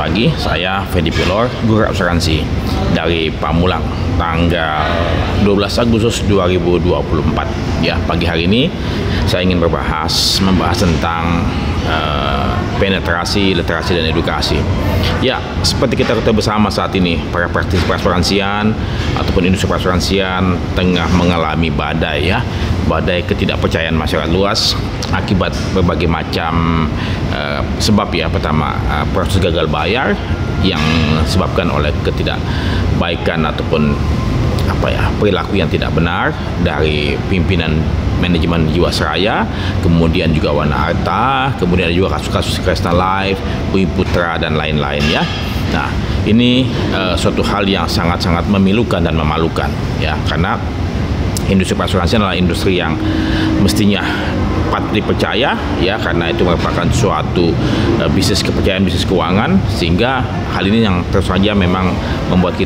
Selamat pagi, saya Fedi Pilor, Guru Asuransi dari Pamulang, tanggal 12 Agustus 2024. Ya, pagi hari ini saya ingin membahas tentang penetrasi, literasi, dan edukasi. Ya, seperti kita ketahui bersama saat ini, para praktisi perasuransian ataupun industri perasuransian tengah mengalami badai, ya, badai ketidakpercayaan masyarakat luas akibat berbagai macam sebab, ya. Pertama, proses gagal bayar yang disebabkan oleh ketidakbaikan ataupun perilaku yang tidak benar dari pimpinan manajemen Jiwasraya, kemudian juga Wana Arta, kemudian ada juga kasus-kasus Kresna Life, Bumi Putra, dan lain-lain, ya. Nah, ini suatu hal yang sangat-sangat memilukan dan memalukan, ya, karena industri perasuransian adalah industri yang mestinya patut dipercaya, ya, karena itu merupakan suatu bisnis kepercayaan, bisnis keuangan, sehingga hal ini yang terus saja memang membuat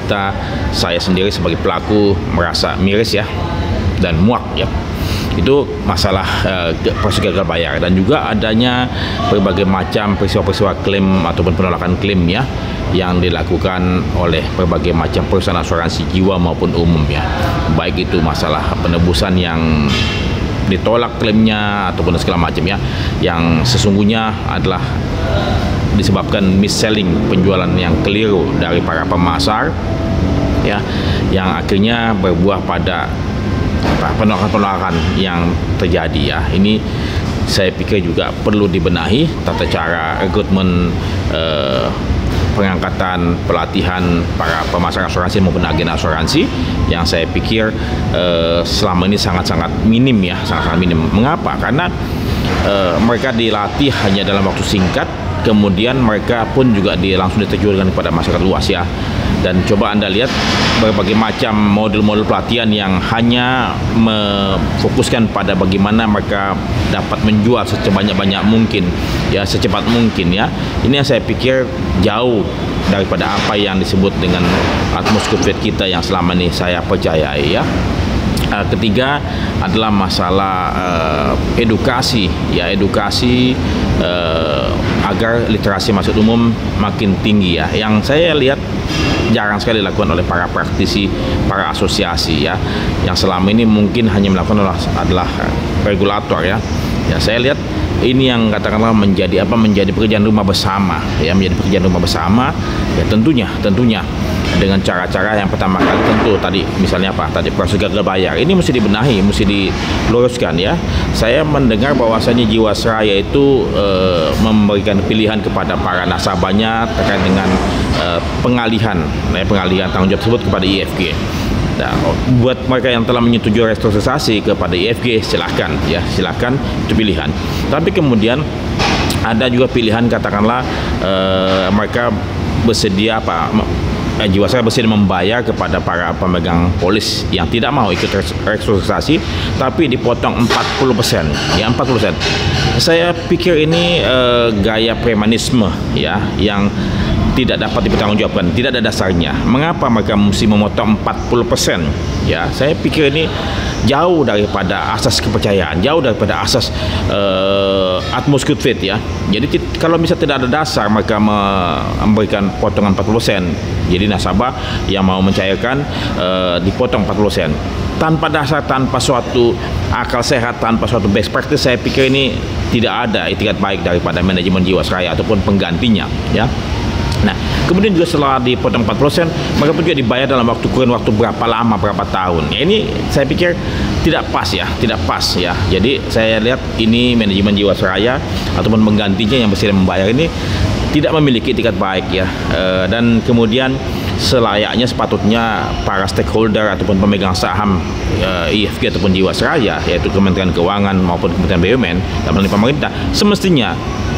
saya sendiri sebagai pelaku merasa miris, ya, dan muak, ya. Itu masalah proses gagal bayar, dan juga adanya berbagai macam peristiwa-peristiwa klaim ataupun penolakan klaim, ya, yang dilakukan oleh berbagai macam perusahaan asuransi jiwa maupun umum, ya, baik itu masalah penebusan yang ditolak klaimnya ataupun segala macam, ya, yang sesungguhnya adalah disebabkan mis-selling, penjualan yang keliru dari para pemasar, ya, yang akhirnya berbuah pada penolakan-penolakan yang terjadi, ya. Ini saya pikir juga perlu dibenahi tata cara rekrutmen, pengangkatan, pelatihan para pemasar asuransi maupun agen asuransi, yang saya pikir selama ini sangat-sangat minim, ya, sangat-sangat minim. Mengapa? Karena mereka dilatih hanya dalam waktu singkat, kemudian mereka pun juga langsung diterjunkan kepada masyarakat luas, ya. Dan coba Anda lihat berbagai macam model-model pelatihan yang hanya memfokuskan pada bagaimana mereka dapat menjual sebanyak-banyak mungkin, ya, secepat mungkin, ya. Ini yang saya pikir jauh daripada apa yang disebut dengan atmosfer kita yang selama ini saya percayai, ya. Ketiga adalah masalah edukasi, ya, edukasi agar literasi masyarakat umum makin tinggi, ya. Yang saya lihat jarang sekali dilakukan oleh para praktisi, para asosiasi, ya, yang selama ini mungkin hanya melakukan adalah regulator, ya. Ya, saya lihat ini yang katakanlah menjadi pekerjaan rumah bersama, ya, menjadi pekerjaan rumah bersama, ya, tentunya dengan cara-cara yang pertama kali tentu tadi misalnya proses gagal bayar ini mesti dibenahi, mesti diluruskan, ya. Saya mendengar bahwasanya Jiwasraya itu memberikan pilihan kepada para nasabahnya terkait dengan pengalihan tanggung jawab tersebut kepada IFG. Nah, buat mereka yang telah menyetujui restrukturisasi kepada IFG, silahkan, ya, silahkan, itu pilihan. Tapi kemudian ada juga pilihan, katakanlah mereka bersedia Jiwasraya bersedia membayar kepada para pemegang polis yang tidak mau ikut restrukturisasi, tapi dipotong 40%, ya, 40%. Saya pikir ini gaya premanisme, ya, yang tidak dapat dipertanggungjawabkan, tidak ada dasarnya. Mengapa mereka mesti memotong 40%? Ya, saya pikir ini jauh daripada asas kepercayaan, jauh daripada asas atmosfer fit, ya. Jadi kalau misalnya tidak ada dasar mereka memberikan potongan 40%, jadi nasabah yang mau mencairkan dipotong 40%. Tanpa dasar, tanpa suatu akal sehat, tanpa suatu best practice, saya pikir ini tidak ada itikat baik daripada manajemen Jiwasraya ataupun penggantinya, ya. Nah, kemudian juga setelah dipotong 40%, mereka pun juga dibayar dalam kurun waktu berapa lama, berapa tahun. Ya, ini saya pikir tidak pas, ya, tidak pas, ya. Jadi saya lihat ini manajemen Jiwasraya ataupun penggantinya yang bersedia membayar ini tidak memiliki itikat baik, ya. Dan kemudian selayaknya sepatutnya para stakeholder ataupun pemegang saham IFG ataupun Jiwasraya, yaitu Kementerian Keuangan maupun Kementerian BUMN dan pemerintah, semestinya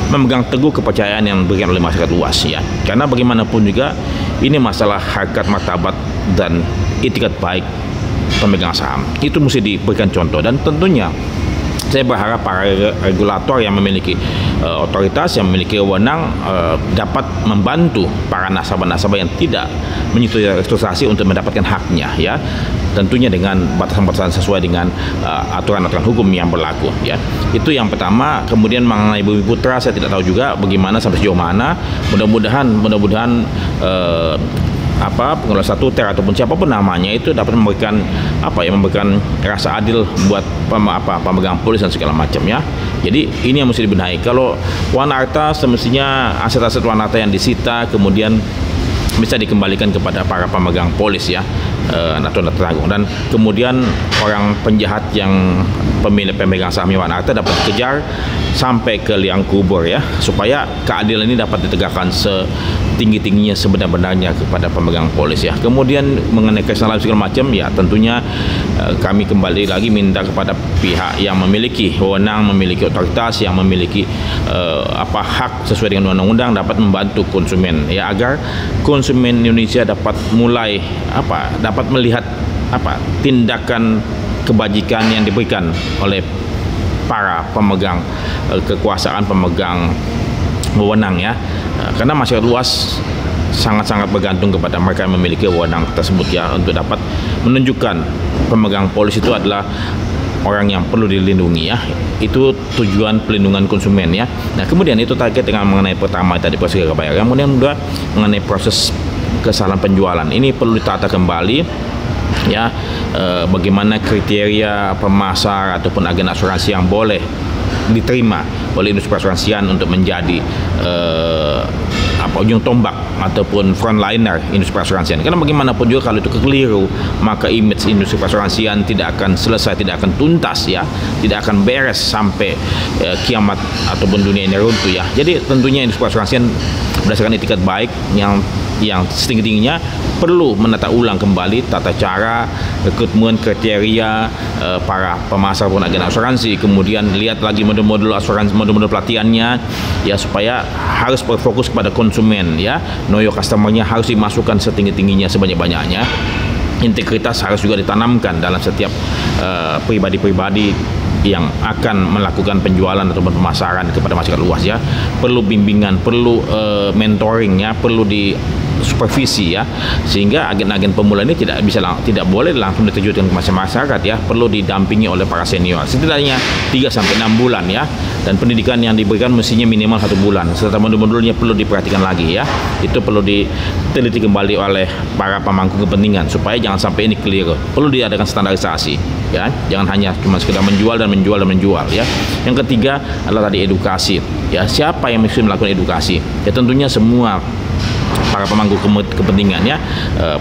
memegang teguh kepercayaan yang diberikan oleh masyarakat luas, ya. Karena bagaimanapun juga ini masalah harkat martabat dan itikat baik pemegang saham. Itu mesti diberikan contoh, dan tentunya saya berharap para regulator yang memiliki otoritas yang memiliki wewenang dapat membantu para nasabah-nasabah yang tidak menyetujui restrukturisasi untuk mendapatkan haknya, ya, tentunya dengan batasan-batasan sesuai dengan aturan-aturan hukum yang berlaku, ya. Itu yang pertama. Kemudian mengenai Bumi Putra, saya tidak tahu juga bagaimana sampai sejauh mana. Mudah-mudahan pengelola statuter ataupun siapapun namanya itu dapat memberikan memberikan rasa adil buat pemegang polis dan segala macam, ya. Jadi ini yang mesti dibenahi. Kalau Wan Arta, semestinya aset-aset Wan Arta yang disita kemudian bisa dikembalikan kepada para pemegang polis, ya, atau tanggung, dan kemudian orang penjahat yang pemegang saham Wan Arta dapat dikejar sampai ke liang kubur, ya, supaya keadilan ini dapat ditegakkan setinggi-tingginya sebenar-benarnya kepada pemegang polis, ya. Kemudian mengenai kesalahan segala macam, ya, tentunya kami kembali lagi minta kepada pihak yang memiliki wewenang, memiliki otoritas, yang memiliki hak sesuai dengan undang-undang dapat membantu konsumen, ya, agar konsumen Indonesia dapat mulai dapat melihat tindakan kebajikan yang diberikan oleh para pemegang kekuasaan, pemegang wewenang, ya. Karena masyarakat luas sangat-sangat bergantung kepada mereka yang memiliki wewenang tersebut, ya, untuk dapat menunjukkan pemegang polis itu adalah orang yang perlu dilindungi, ya. Itu tujuan pelindungan konsumen, ya. Nah, kemudian itu terkait dengan mengenai pertama tadi proses kebayaran, kemudian kedua mengenai proses kesalahan penjualan. Ini perlu ditata kembali, ya, bagaimana kriteria pemasar ataupun agen asuransi yang boleh diterima oleh industri perasuransian untuk menjadi ujung tombak ataupun frontliner industri perasuransian. Karena bagaimanapun juga kalau itu keliru, maka image industri perasuransian tidak akan selesai, tidak akan tuntas, ya, tidak akan beres sampai kiamat ataupun dunia ini runtuh, ya. Jadi tentunya industri perasuransian berdasarkan etikat baik yang setinggi-tingginya perlu menata ulang kembali tata cara rekrutmen, kriteria para pemasar pun agen asuransi, kemudian lihat lagi modul-modul asuransi, modul-modul pelatihannya, ya, supaya harus berfokus kepada konsumen, ya. Know your customer-nya harus dimasukkan setinggi-tingginya, sebanyak-banyaknya. Integritas harus juga ditanamkan dalam setiap pribadi-pribadi yang akan melakukan penjualan ataupun pemasaran kepada masyarakat luas, ya. Perlu bimbingan, perlu mentoring, ya, perlu di supervisi, ya, sehingga agen-agen pemula ini tidak boleh langsung diterjunkan ke masyarakat, ya. Perlu didampingi oleh para senior setidaknya 3-6 bulan, ya, dan pendidikan yang diberikan mestinya minimal 1 bulan, serta modul-modulnya perlu diperhatikan lagi, ya. Itu perlu diteliti kembali oleh para pemangku kepentingan supaya jangan sampai ini keliru. Perlu diadakan standarisasi, ya, jangan hanya cuma sekedar menjual, ya. Yang ketiga adalah tadi edukasi, ya. Siapa yang mesti melakukan edukasi? Ya, tentunya semua para pemangku kepentingan, ya,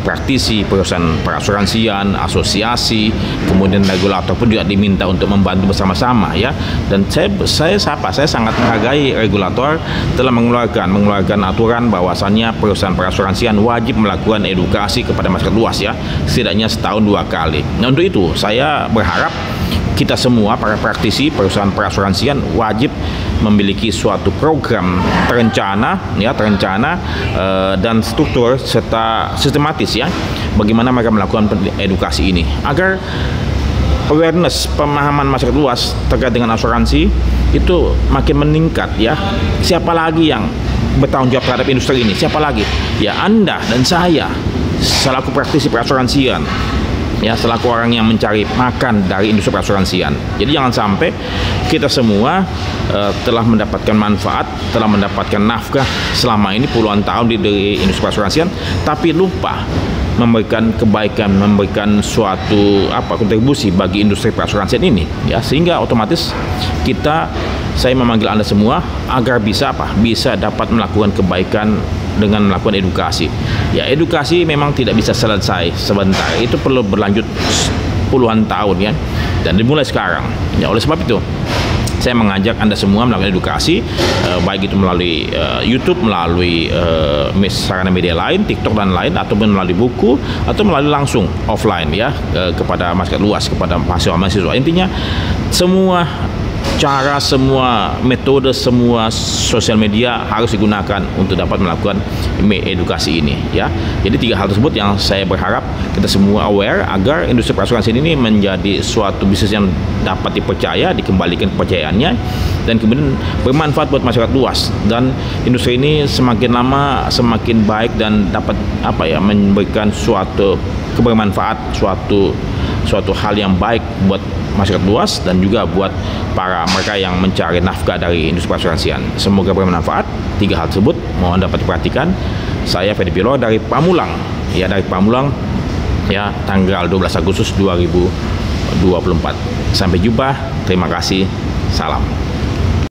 praktisi, perusahaan perasuransian, asosiasi, kemudian regulator pun juga diminta untuk membantu bersama-sama, ya. Dan saya sangat menghargai regulator telah mengeluarkan aturan bahwasannya perusahaan perasuransian wajib melakukan edukasi kepada masyarakat luas, ya, setidaknya setahun 2 kali. Nah, untuk itu saya berharap kita semua para praktisi perusahaan perasuransian wajib memiliki suatu program terencana, ya, dan struktur serta sistematis, ya, bagaimana mereka melakukan edukasi ini agar awareness, pemahaman masyarakat luas terkait dengan asuransi itu makin meningkat, ya. Siapa lagi yang bertanggung jawab terhadap industri ini? Siapa lagi? Ya, Anda dan saya selaku praktisi perasuransian, ya, selaku orang yang mencari makan dari industri perasuransian. Jadi jangan sampai kita semua telah mendapatkan manfaat, telah mendapatkan nafkah selama ini puluhan tahun di industri perasuransian, tapi lupa memberikan kebaikan, memberikan suatu kontribusi bagi industri perasuransian ini, ya, sehingga otomatis saya memanggil Anda semua agar bisa dapat melakukan kebaikan dengan melakukan edukasi. Ya, edukasi memang tidak bisa selesai sebentar, itu perlu berlanjut puluhan tahun, ya, dan dimulai sekarang, ya. Oleh sebab itu saya mengajak Anda semua melakukan edukasi, baik itu melalui YouTube, melalui sarana media lain, TikTok dan lain, ataupun melalui buku, atau melalui langsung offline, ya, kepada masyarakat luas, kepada mahasiswa-mahasiswa. Intinya semua cara, semua metode, semua sosial media harus digunakan untuk dapat melakukan edukasi ini ya. Jadi 3 hal tersebut yang saya berharap kita semua aware agar industri perasuransian ini menjadi suatu bisnis yang dapat dipercaya, dikembalikan kepercayaannya, dan kemudian bermanfaat buat masyarakat luas. Dan industri ini semakin lama semakin baik dan dapat memberikan suatu kebermanfaat, suatu hal yang baik buat masyarakat luas dan juga buat para mereka yang mencari nafkah dari industri perasuransian. Semoga bermanfaat 3 hal tersebut, mohon dapat diperhatikan. Saya Fedi Pilor dari Pamulang ya, tanggal 12 Agustus 2024. Sampai jumpa, terima kasih, salam.